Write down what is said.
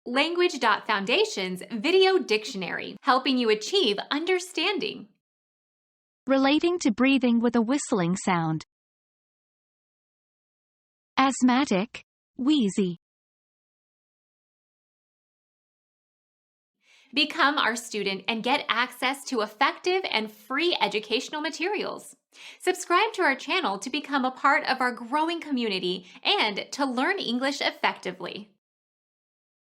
Language.Foundation's Video Dictionary, helping you achieve understanding. Relating to breathing with a whistling sound. Asthmatic, wheezy. Become our student and get access to effective and free educational materials. Subscribe to our channel to become a part of our growing community and to learn English effectively.